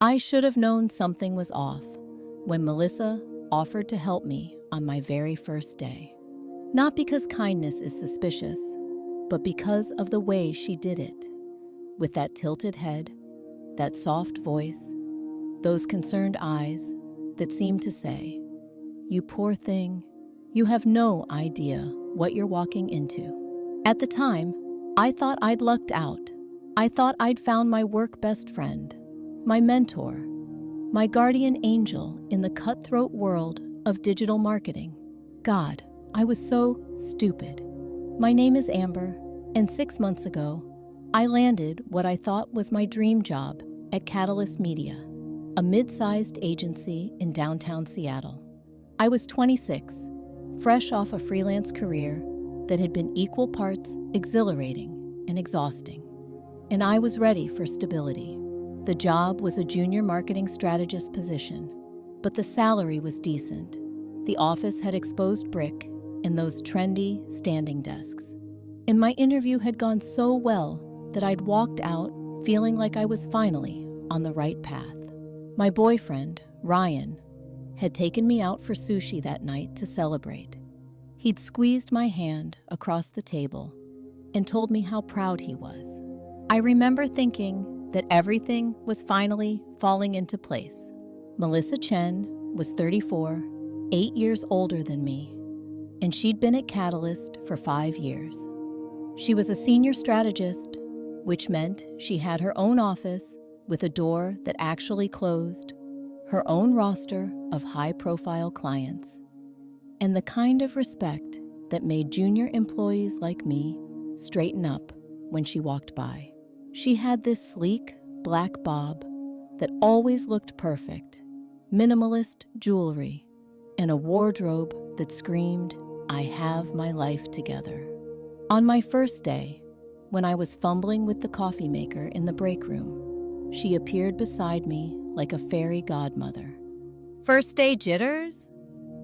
I should have known something was off when Melissa offered to help me on my very first day. Not because kindness is suspicious, but because of the way she did it. With that tilted head, that soft voice, those concerned eyes that seemed to say, "You poor thing, you have no idea what you're walking into." At the time, I thought I'd lucked out. I thought I'd found my work best friend, my mentor, my guardian angel in the cutthroat world of digital marketing. God, I was so stupid. My name is Amber, and 6 months ago, I landed what I thought was my dream job at Catalyst Media, a mid-sized agency in downtown Seattle. I was 26, fresh off a freelance career that had been equal parts exhilarating and exhausting, and I was ready for stability. The job was a junior marketing strategist position, but the salary was decent. The office had exposed brick and those trendy standing desks. And my interview had gone so well that I'd walked out feeling like I was finally on the right path. My boyfriend, Ryan, had taken me out for sushi that night to celebrate. He'd squeezed my hand across the table and told me how proud he was. I remember thinking that everything was finally falling into place. Melissa Chen was 34, 8 years older than me, and she'd been at Catalyst for 5 years. She was a senior strategist, which meant she had her own office with a door that actually closed, her own roster of high-profile clients, and the kind of respect that made junior employees like me straighten up when she walked by. She had this sleek, black bob that always looked perfect, minimalist jewelry, and a wardrobe that screamed, "I have my life together." On my first day, when I was fumbling with the coffee maker in the break room, she appeared beside me like a fairy godmother. "First day jitters?"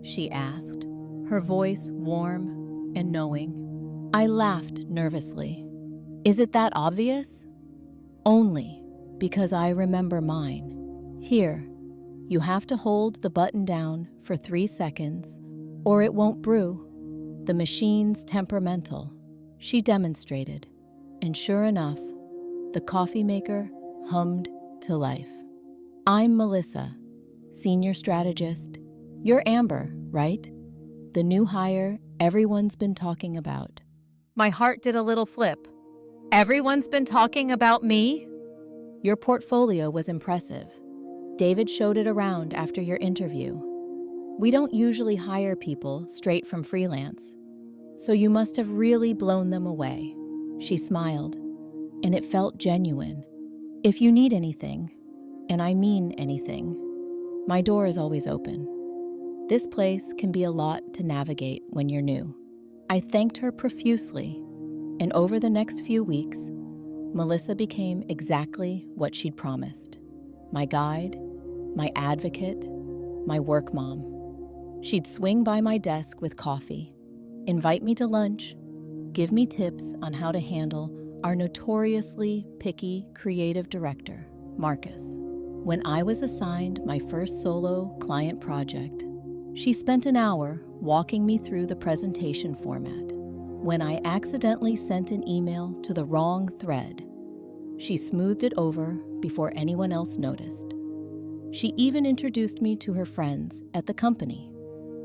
she asked, her voice warm and knowing. I laughed nervously. "Is it that obvious?" "Only because I remember mine. Here, you have to hold the button down for 3 seconds, or it won't brew. The machine's temperamental," she demonstrated, and sure enough, the coffee maker hummed to life. "I'm Melissa, senior strategist. You're Amber, right? The new hire everyone's been talking about." My heart did a little flip. "Everyone's been talking about me?" "Your portfolio was impressive. David showed it around after your interview. We don't usually hire people straight from freelance, so you must have really blown them away." She smiled, and it felt genuine. "If you need anything, and I mean anything, my door is always open. This place can be a lot to navigate when you're new." I thanked her profusely, and over the next few weeks, Melissa became exactly what she'd promised: my guide, my advocate, my work mom. She'd swing by my desk with coffee, invite me to lunch, give me tips on how to handle our notoriously picky creative director, Marcus. When I was assigned my first solo client project, she spent an hour walking me through the presentation format. When I accidentally sent an email to the wrong thread, she smoothed it over before anyone else noticed. She even introduced me to her friends at the company,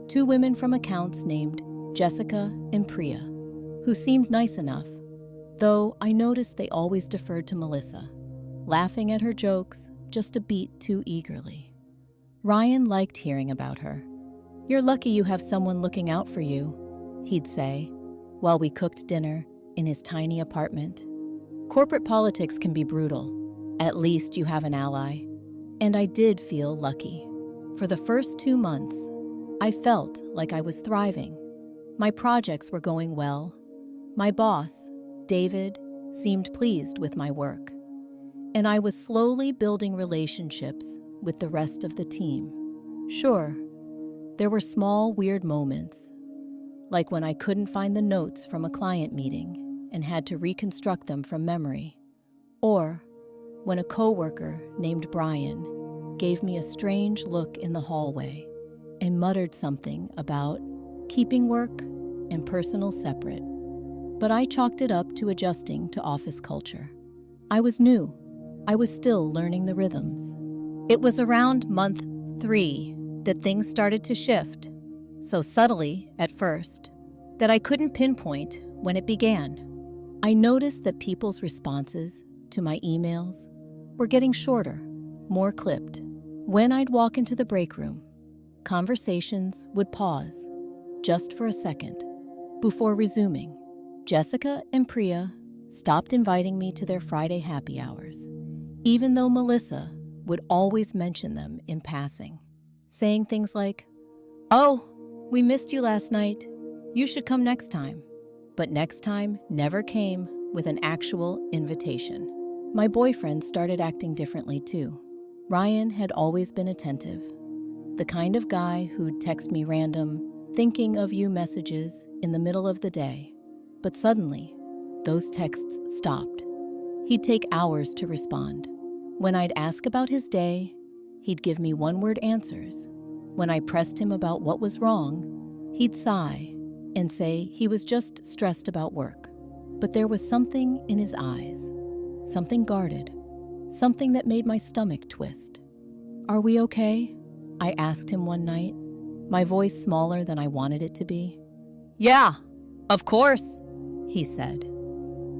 2 women from accounts named Jessica and Priya, who seemed nice enough, though I noticed they always deferred to Melissa, laughing at her jokes just a beat too eagerly. Ryan liked hearing about her. "You're lucky you have someone looking out for you," he'd say, while we cooked dinner in his tiny apartment. "Corporate politics can be brutal. At least you have an ally." And I did feel lucky. For the first 2 months, I felt like I was thriving. My projects were going well. My boss, David, seemed pleased with my work. And I was slowly building relationships with the rest of the team. Sure, there were small, weird moments, like when I couldn't find the notes from a client meeting and had to reconstruct them from memory, or when a coworker named Brian gave me a strange look in the hallway and muttered something about keeping work and personal separate. But I chalked it up to adjusting to office culture. I was new. I was still learning the rhythms. It was around month 3 that things started to shift, so subtly at first that I couldn't pinpoint when it began. I noticed that people's responses to my emails were getting shorter, more clipped. When I'd walk into the break room, conversations would pause just for a second before resuming. Jessica and Priya stopped inviting me to their Friday happy hours, even though Melissa would always mention them in passing, saying things like, "Oh, we missed you last night. You should come next time." But next time never came with an actual invitation. My boyfriend started acting differently too. Ryan had always been attentive, the kind of guy who'd text me random, thinking of you messages in the middle of the day. But suddenly, those texts stopped. He'd take hours to respond. When I'd ask about his day, he'd give me one-word answers. When I pressed him about what was wrong, he'd sigh and say he was just stressed about work. But there was something in his eyes, something guarded, something that made my stomach twist. "Are we okay?" I asked him one night, my voice smaller than I wanted it to be. "Yeah, of course," he said.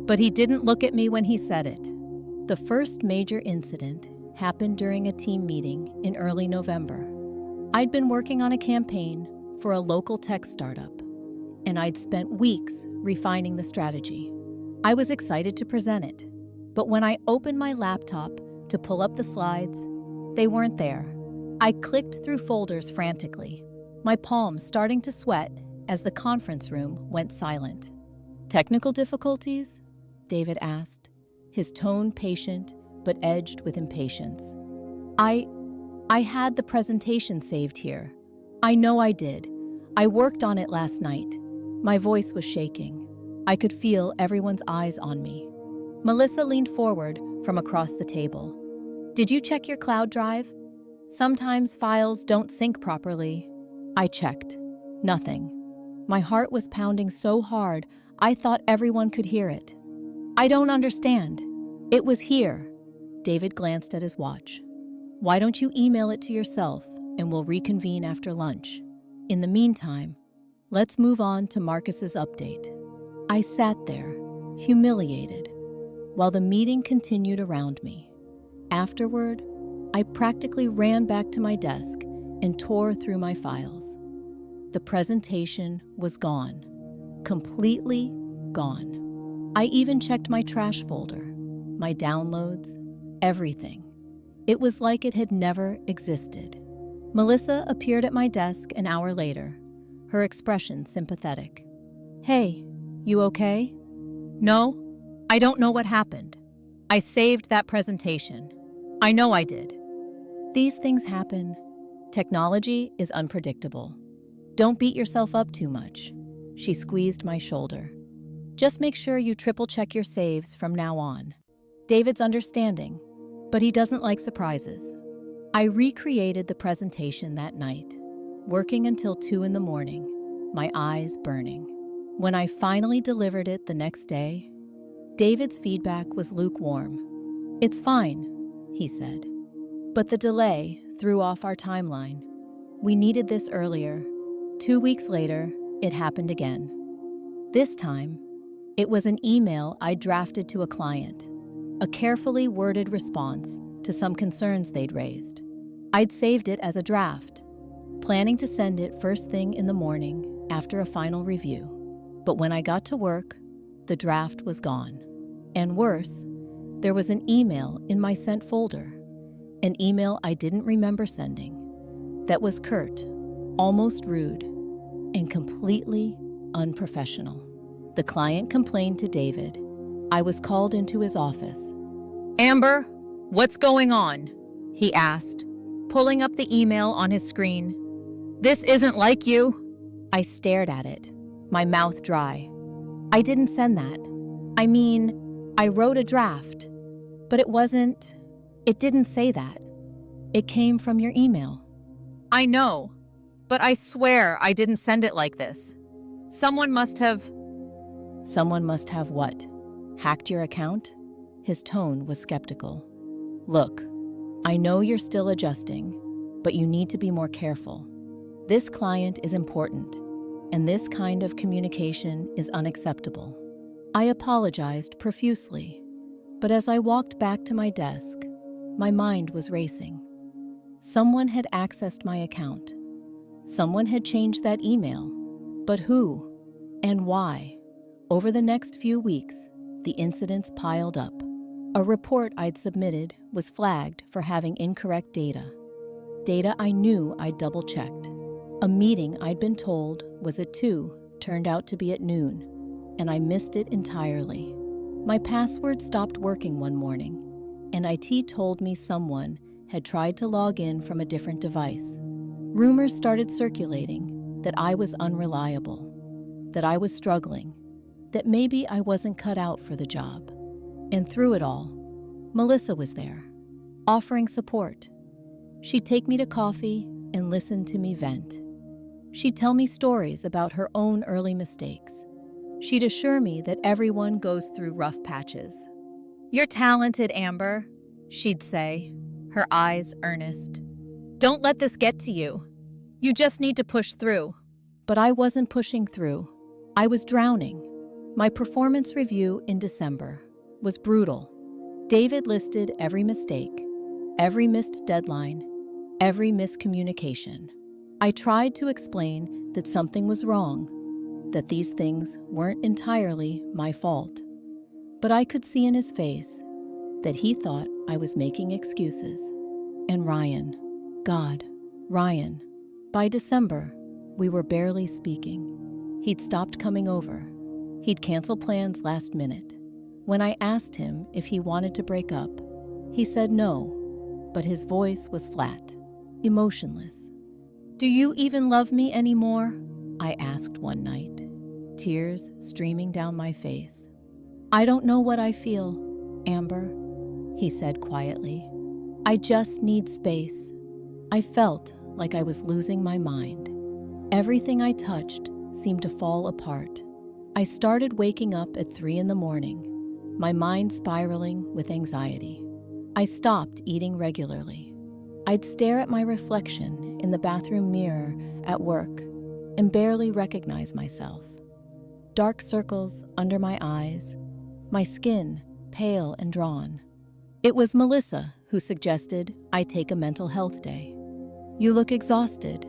But he didn't look at me when he said it. The first major incident happened during a team meeting in early November. I'd been working on a campaign for a local tech startup, and I'd spent weeks refining the strategy. I was excited to present it, but when I opened my laptop to pull up the slides, they weren't there. I clicked through folders frantically, my palms starting to sweat as the conference room went silent. "Technical difficulties?" David asked, his tone patient but edged with impatience. I had the presentation saved here. I know I did. I worked on it last night." My voice was shaking. I could feel everyone's eyes on me. Melissa leaned forward from across the table. "Did you check your cloud drive? Sometimes files don't sync properly." I checked. Nothing. My heart was pounding so hard, I thought everyone could hear it. "I don't understand. It was here." David glanced at his watch. "Why don't you email it to yourself and we'll reconvene after lunch? In the meantime, let's move on to Marcus's update." I sat there, humiliated, while the meeting continued around me. Afterward, I practically ran back to my desk and tore through my files. The presentation was gone, completely gone. I even checked my trash folder, my downloads, everything. It was like it had never existed. Melissa appeared at my desk an hour later, her expression sympathetic. "Hey, you okay?" "No, I don't know what happened. I saved that presentation. I know I did." These things happen. Technology is unpredictable. Don't beat yourself up too much. She squeezed my shoulder. Just make sure you triple-check your saves from now on. David's understanding, but he doesn't like surprises. I recreated the presentation that night, working until 2 a.m, my eyes burning. When I finally delivered it the next day, David's feedback was lukewarm. "It's fine," he said. But the delay threw off our timeline. We needed this earlier. 2 weeks later, it happened again. This time, it was an email I drafted to a client, a carefully worded response to some concerns they'd raised. I'd saved it as a draft, planning to send it first thing in the morning after a final review. But when I got to work, the draft was gone. And worse, there was an email in my sent folder, an email I didn't remember sending, that was curt, almost rude, and completely unprofessional. The client complained to David. I was called into his office. "Amber, what's going on?" he asked, pulling up the email on his screen. "This isn't like you." I stared at it, my mouth dry. "I didn't send that. I mean, I wrote a draft, but it didn't say that." It came from your email. I know, but I swear I didn't send it like this. Someone must have. Someone must have what? Hacked your account? His tone was skeptical. Look, I know you're still adjusting, but you need to be more careful. This client is important, and this kind of communication is unacceptable. I apologized profusely, but as I walked back to my desk, my mind was racing. Someone had accessed my account. Someone had changed that email. But who and why? Over the next few weeks, the incidents piled up. A report I'd submitted was flagged for having incorrect data. Data I knew I'd double-checked. A meeting I'd been told was at 2 turned out to be at noon, and I missed it entirely. My password stopped working one morning, and IT told me someone had tried to log in from a different device. Rumors started circulating that I was unreliable, that I was struggling, that maybe I wasn't cut out for the job. And through it all, Melissa was there, offering support. She'd take me to coffee and listen to me vent. She'd tell me stories about her own early mistakes. She'd assure me that everyone goes through rough patches. "You're talented, Amber," she'd say, her eyes earnest. "Don't let this get to you. You just need to push through." But I wasn't pushing through. I was drowning. My performance review in December was brutal. David listed every mistake, every missed deadline, every miscommunication. I tried to explain that something was wrong, that these things weren't entirely my fault. But I could see in his face that he thought I was making excuses. And Ryan, God, Ryan. By December, we were barely speaking. He'd stopped coming over. He'd canceled plans last minute. When I asked him if he wanted to break up, he said no, but his voice was flat, emotionless. "Do you even love me anymore?" I asked one night, tears streaming down my face. "I don't know what I feel, Amber," he said quietly. "I just need space." I felt like I was losing my mind. Everything I touched seemed to fall apart. I started waking up at 3 in the morning, my mind spiraling with anxiety. I stopped eating regularly. I'd stare at my reflection in the bathroom mirror at work and barely recognize myself. Dark circles under my eyes, my skin pale and drawn. It was Melissa who suggested I take a mental health day. "You look exhausted,"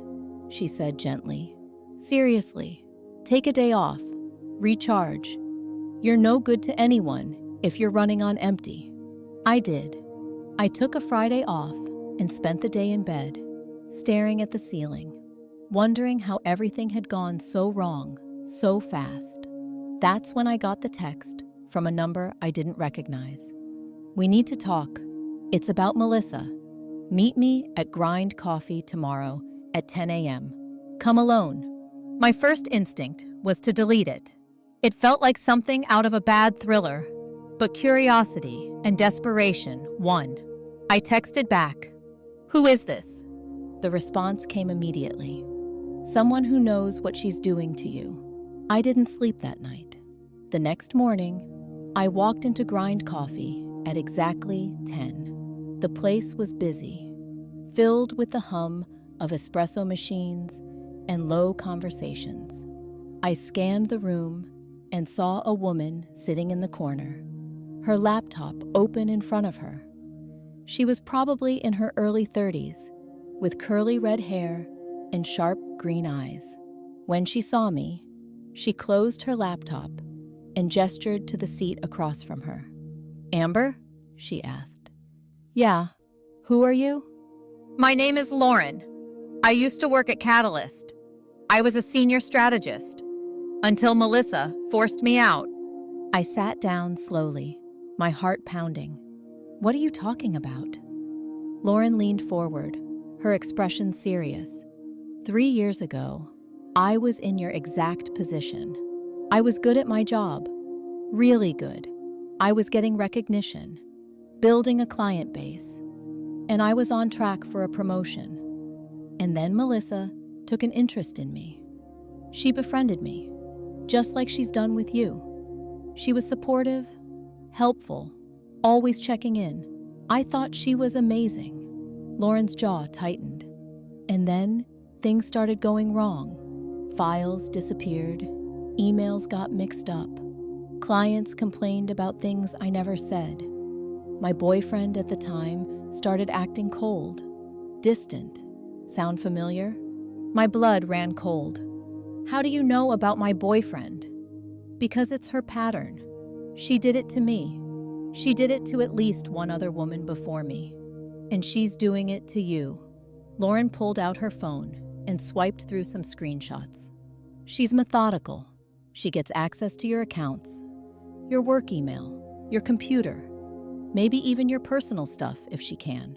she said gently. "Seriously, take a day off. Recharge. You're no good to anyone if you're running on empty." I did. I took a Friday off and spent the day in bed, staring at the ceiling, wondering how everything had gone so wrong, so fast. That's when I got the text from a number I didn't recognize. "We need to talk. It's about Melissa. Meet me at Grind Coffee tomorrow at 10 a.m. Come alone." My first instinct was to delete it. It felt like something out of a bad thriller, but curiosity and desperation won. I texted back, "Who is this?" The response came immediately. "Someone who knows what she's doing to you." I didn't sleep that night. The next morning, I walked into Grind Coffee at exactly 10. The place was busy, filled with the hum of espresso machines and low conversations. I scanned the room and saw a woman sitting in the corner, her laptop open in front of her. She was probably in her early 30s, with curly red hair and sharp green eyes. When she saw me, she closed her laptop and gestured to the seat across from her. "Amber?" she asked. "Yeah. Who are you?" "My name is Lauren. I used to work at Catalyst. I was a senior strategist, until Melissa forced me out." I sat down slowly, my heart pounding. "What are you talking about?" Lauren leaned forward, her expression serious. 3 years ago, I was in your exact position. I was good at my job, really good. I was getting recognition, building a client base. and I was on track for a promotion. And then Melissa took an interest in me. She befriended me, just like she's done with you. She was supportive, helpful, always checking in. I thought she was amazing. Lauren's jaw tightened. And then things started going wrong. Files disappeared. Emails got mixed up. Clients complained about things I never said. My boyfriend at the time started acting cold, distant. Sound familiar? My blood ran cold. How do you know about my boyfriend? Because it's her pattern. She did it to me. She did it to at least one other woman before me. And she's doing it to you. Lauren pulled out her phone and swiped through some screenshots. She's methodical. She gets access to your accounts, your work email, your computer, maybe even your personal stuff if she can.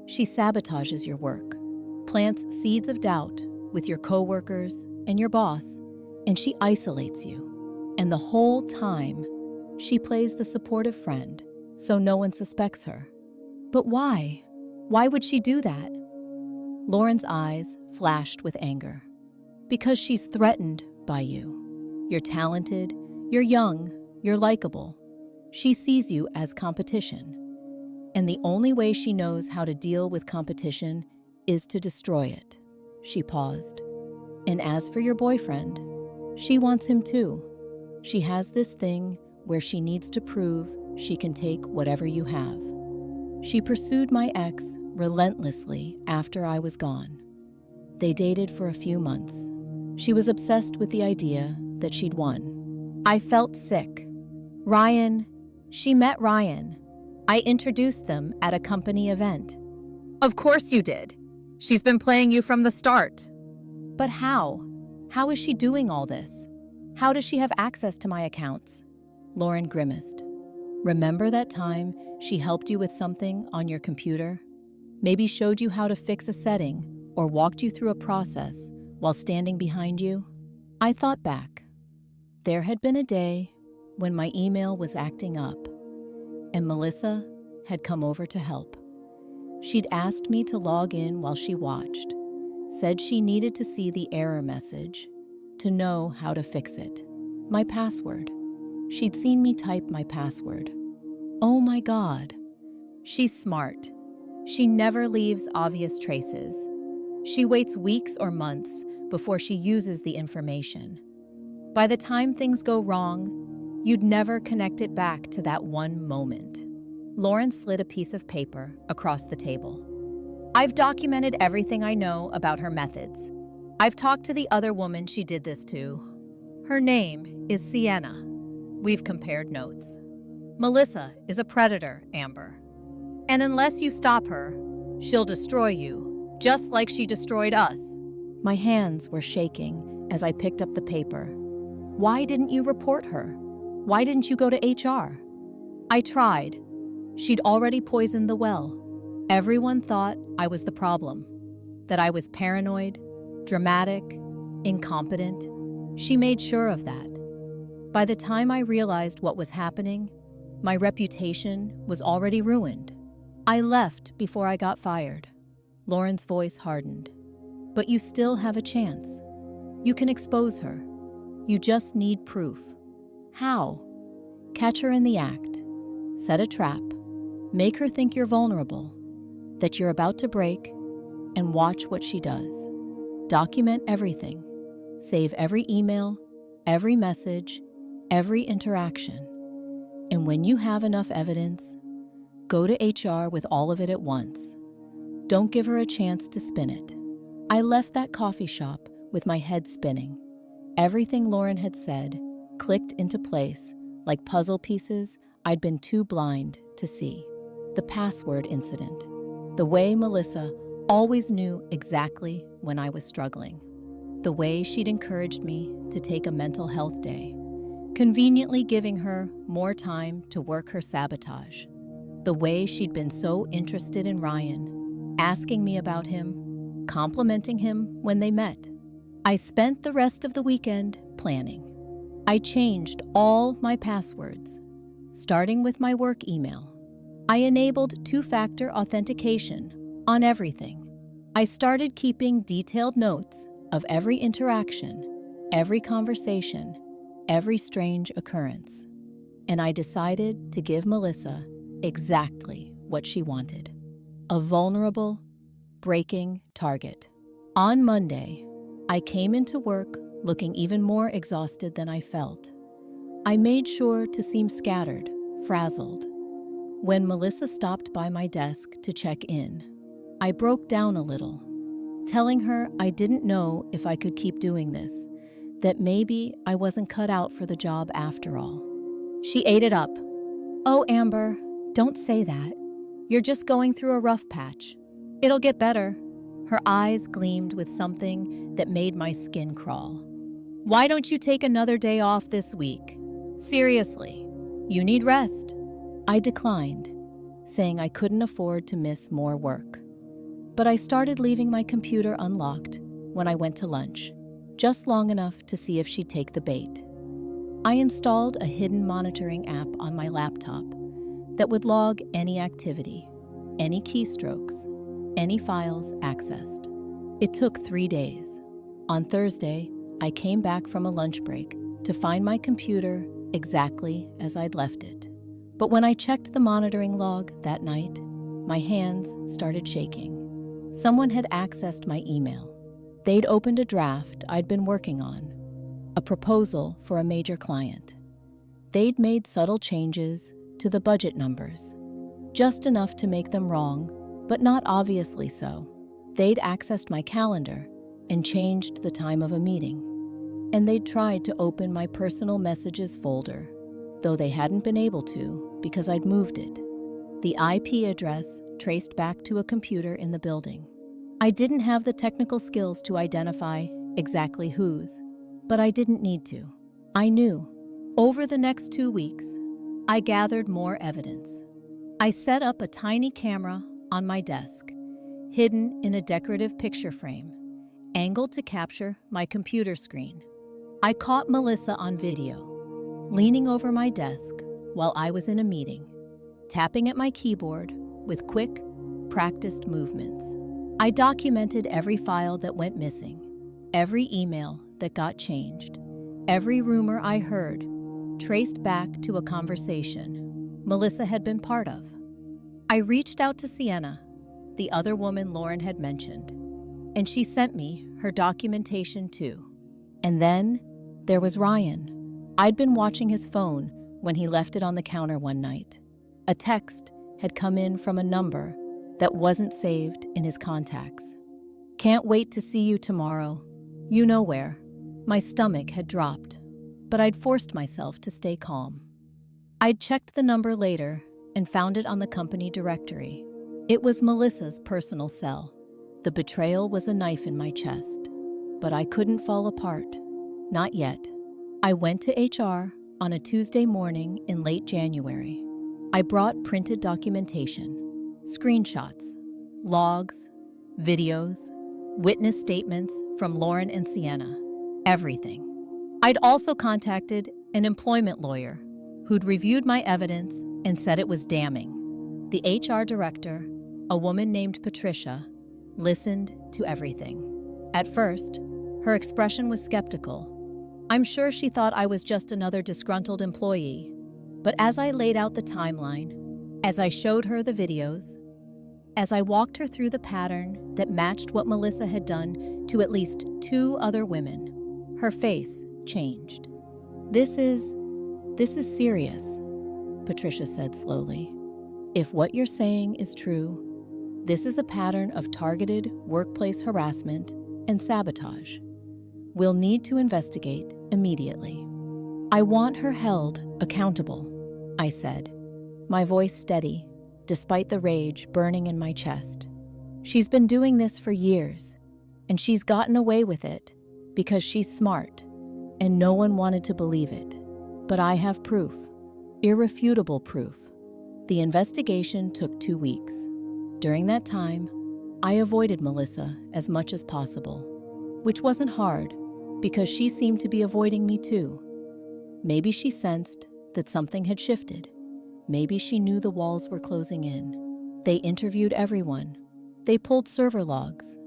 She sabotages your work, plants seeds of doubt with your coworkers and your boss, and she isolates you. And the whole time, she plays the supportive friend so no one suspects her. But why? Why would she do that? Lauren's eyes flashed with anger. Because she's threatened by you. You're talented, you're young, you're likable. She sees you as competition. And the only way she knows how to deal with competition is to destroy it. She paused. And as for your boyfriend, she wants him too. She has this thing where she needs to prove she can take whatever you have. She pursued my ex relentlessly after I was gone. They dated for a few months. She was obsessed with the idea that she'd won. I felt sick. She met Ryan. I introduced them at a company event. Of course you did. She's been playing you from the start. But how? How is she doing all this? How does she have access to my accounts? Lauren grimaced. Remember that time she helped you with something on your computer? Maybe showed you how to fix a setting or walked you through a process while standing behind you? I thought back. There had been a day when my email was acting up, and Melissa had come over to help. She'd asked me to log in while she watched, said she needed to see the error message to know how to fix it. My password. She'd seen me type my password. Oh my God. She's smart. She never leaves obvious traces. She waits weeks or months before she uses the information. By the time things go wrong, you'd never connect it back to that one moment. Lauren slid a piece of paper across the table. I've documented everything I know about her methods. I've talked to the other woman she did this to. Her name is Sienna. We've compared notes. Melissa is a predator, Amber. And unless you stop her, she'll destroy you, just like she destroyed us. My hands were shaking as I picked up the paper. Why didn't you report her? Why didn't you go to HR? I tried. She'd already poisoned the well. Everyone thought I was the problem, that I was paranoid, dramatic, incompetent. She made sure of that. By the time I realized what was happening, my reputation was already ruined. I left before I got fired. Lauren's voice hardened. But you still have a chance. You can expose her. You just need proof. How? Catch her in the act. Set a trap. Make her think you're vulnerable, that you're about to break, and watch what she does. Document everything. Save every email, every message, every interaction. And when you have enough evidence, go to HR with all of it at once. Don't give her a chance to spin it. I left that coffee shop with my head spinning. Everything Lauren had said clicked into place like puzzle pieces I'd been too blind to see. The password incident. The way Melissa always knew exactly when I was struggling. The way she'd encouraged me to take a mental health day, conveniently giving her more time to work her sabotage. The way she'd been so interested in Ryan, asking me about him, complimenting him when they met. I spent the rest of the weekend planning. I changed all my passwords, starting with my work email. I enabled two-factor authentication on everything. I started keeping detailed notes of every interaction, every conversation, every strange occurrence. And I decided to give Melissa exactly what she wanted: a vulnerable, breaking target. On Monday, I came into work looking even more exhausted than I felt. I made sure to seem scattered, frazzled. When Melissa stopped by my desk to check in, I broke down a little, telling her I didn't know if I could keep doing this, that maybe I wasn't cut out for the job after all. She ate it up. "Oh, Amber, don't say that. You're just going through a rough patch. It'll get better." Her eyes gleamed with something that made my skin crawl. "Why don't you take another day off this week? Seriously, you need rest." I declined, saying I couldn't afford to miss more work. But I started leaving my computer unlocked when I went to lunch, just long enough to see if she'd take the bait. I installed a hidden monitoring app on my laptop that would log any activity, any keystrokes, any files accessed. It took 3 days. On Thursday, I came back from a lunch break to find my computer exactly as I'd left it. But when I checked the monitoring log that night, my hands started shaking. Someone had accessed my email. They'd opened a draft I'd been working on, a proposal for a major client. They'd made subtle changes to the budget numbers, just enough to make them wrong, but not obviously so. They'd accessed my calendar and changed the time of a meeting. And they'd tried to open my personal messages folder, though they hadn't been able to because I'd moved it. The IP address traced back to a computer in the building. I didn't have the technical skills to identify exactly whose, but I didn't need to. I knew. Over the next 2 weeks, I gathered more evidence. I set up a tiny camera on my desk, hidden in a decorative picture frame, angled to capture my computer screen. I caught Melissa on video, leaning over my desk while I was in a meeting, tapping at my keyboard with quick, practiced movements. I documented every file that went missing, every email that got changed, every rumor I heard, traced back to a conversation Melissa had been part of. I reached out to Sienna, the other woman Lauren had mentioned, and she sent me her documentation too. And then there was Ryan. I'd been watching his phone when he left it on the counter one night. A text had come in from a number that wasn't saved in his contacts. "Can't wait to see you tomorrow. You know where." My stomach had dropped, but I'd forced myself to stay calm. I'd checked the number later and found it on the company directory. It was Melissa's personal cell. The betrayal was a knife in my chest, but I couldn't fall apart. Not yet. I went to HR on a Tuesday morning in late January. I brought printed documentation, screenshots, logs, videos, witness statements from Lauren and Sienna, everything. I'd also contacted an employment lawyer who'd reviewed my evidence and said it was damning. The HR director, a woman named Patricia, listened to everything. At first, her expression was skeptical. I'm sure she thought I was just another disgruntled employee. But as I laid out the timeline, as I showed her the videos, as I walked her through the pattern that matched what Melissa had done to at least 2 other women, her face changed. This is serious," Patricia said slowly. "If what you're saying is true, this is a pattern of targeted workplace harassment and sabotage. We'll need to investigate immediately." "I want her held accountable," I said, my voice steady, despite the rage burning in my chest. "She's been doing this for years, and she's gotten away with it because she's smart, and no one wanted to believe it. But I have proof, irrefutable proof." The investigation took 2 weeks. During that time, I avoided Melissa as much as possible, which wasn't hard because she seemed to be avoiding me too. Maybe she sensed that something had shifted. Maybe she knew the walls were closing in. They interviewed everyone. They pulled server logs.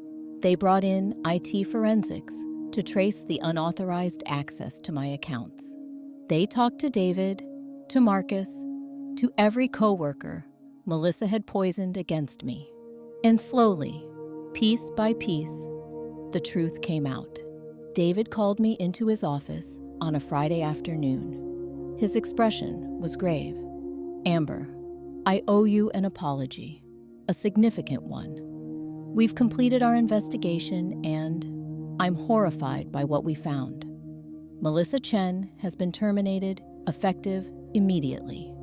They brought in IT forensics to trace the unauthorized access to my accounts. They talked to David, to Marcus, to every coworker Melissa had poisoned against me. And slowly, piece by piece, the truth came out. David called me into his office on a Friday afternoon. His expression was grave. "Amber, I owe you an apology, a significant one. We've completed our investigation and I'm horrified by what we found. Melissa Chen has been terminated, effective immediately.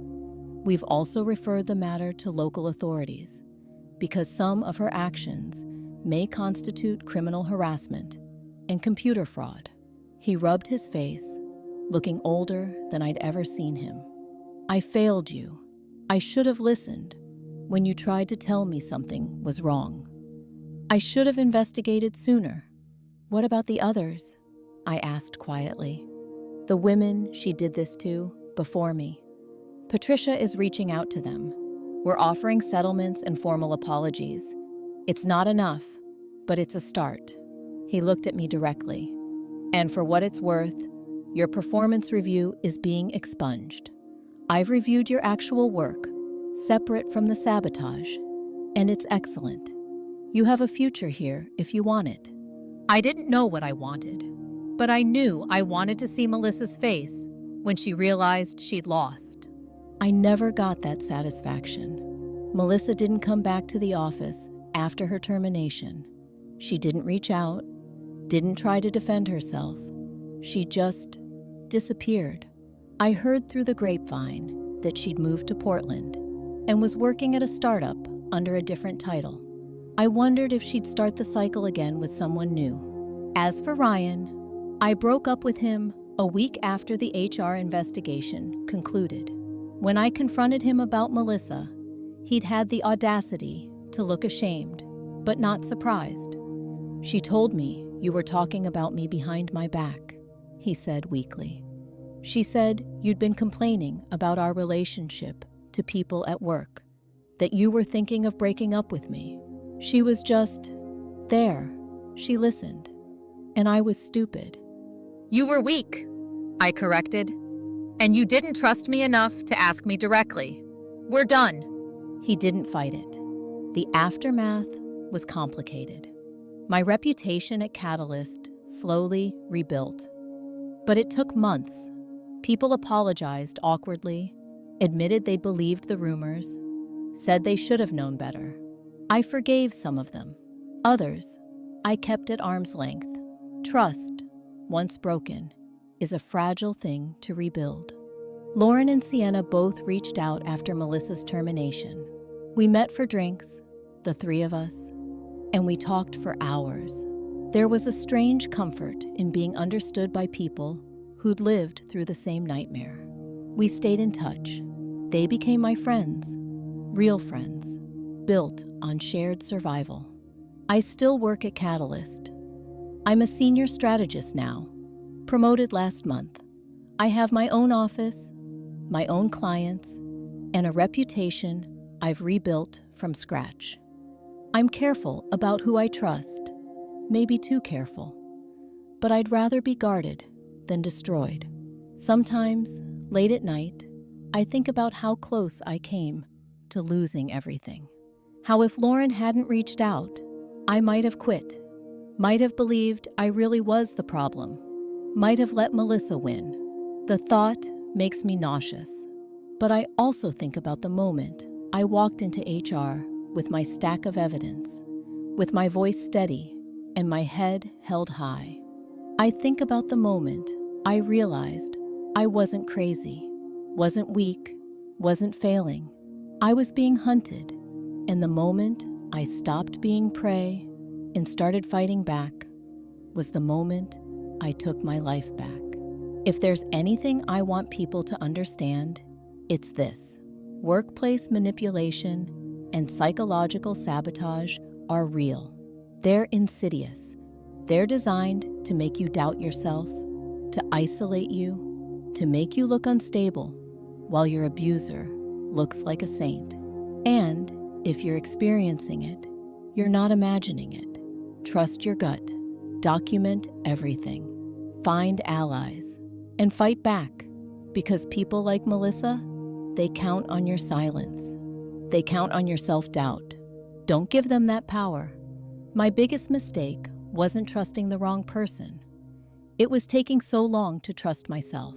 We've also referred the matter to local authorities because some of her actions may constitute criminal harassment and computer fraud." He rubbed his face, looking older than I'd ever seen him. "I failed you. I should have listened when you tried to tell me something was wrong. I should have investigated sooner." "What about the others?" I asked quietly. "The women she did this to before me?" "Patricia is reaching out to them. We're offering settlements and formal apologies. It's not enough, but it's a start." He looked at me directly. "And for what it's worth, your performance review is being expunged. I've reviewed your actual work, separate from the sabotage, and it's excellent. You have a future here if you want it." I didn't know what I wanted, but I knew I wanted to see Melissa's face when she realized she'd lost. I never got that satisfaction. Melissa didn't come back to the office after her termination. She didn't reach out, didn't try to defend herself. She just disappeared. I heard through the grapevine that she'd moved to Portland and was working at a startup under a different title. I wondered if she'd start the cycle again with someone new. As for Ryan, I broke up with him a week after the HR investigation concluded. When I confronted him about Melissa, he'd had the audacity to look ashamed, but not surprised. "She told me you were talking about me behind my back," he said weakly. "She said you'd been complaining about our relationship to people at work, that you were thinking of breaking up with me. She was just there. She listened. And I was stupid." You were weak, I corrected. And you didn't trust me enough to ask me directly. We're done. He didn't fight it. The aftermath was complicated. My reputation at Catalyst slowly rebuilt. But it took months. People apologized awkwardly, admitted they'd believed the rumors, said they should have known better. I forgave some of them. Others, I kept at arm's length. Trust, once broken, is a fragile thing to rebuild. Lauren and Sienna both reached out after Melissa's termination. We met for drinks, the three of us, and we talked for hours. There was a strange comfort in being understood by people who'd lived through the same nightmare. We stayed in touch. They became my friends, real friends, built on shared survival. I still work at Catalyst. I'm a senior strategist now, promoted last month. I have my own office, my own clients, and a reputation I've rebuilt from scratch. I'm careful about who I trust, maybe too careful, but I'd rather be guarded than destroyed. Sometimes, late at night, I think about how close I came to losing everything. How if Lauren hadn't reached out, I might have quit, might have believed I really was the problem, might have let Melissa win. The thought makes me nauseous. But I also think about the moment I walked into HR with my stack of evidence, with my voice steady and my head held high. I think about the moment I realized I wasn't crazy, wasn't weak, wasn't failing. I was being hunted, and the moment I stopped being prey and started fighting back was the moment I took my life back. If there's anything I want people to understand, it's this. Workplace manipulation and psychological sabotage are real. They're insidious. They're designed to make you doubt yourself, to isolate you, to make you look unstable, while your abuser looks like a saint. And if you're experiencing it, you're not imagining it. Trust your gut. Document everything. Find allies. And fight back. Because people like Melissa, they count on your silence. They count on your self-doubt. Don't give them that power. My biggest mistake wasn't trusting the wrong person. It was taking so long to trust myself.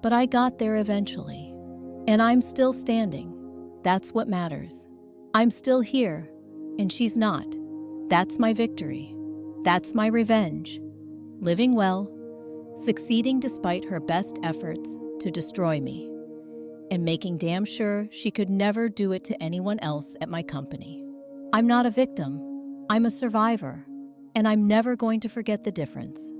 But I got there eventually. And I'm still standing. That's what matters. I'm still here, and she's not. That's my victory. That's my revenge. Living well, succeeding despite her best efforts to destroy me, and making damn sure she could never do it to anyone else at my company. I'm not a victim. I'm a survivor, and I'm never going to forget the difference.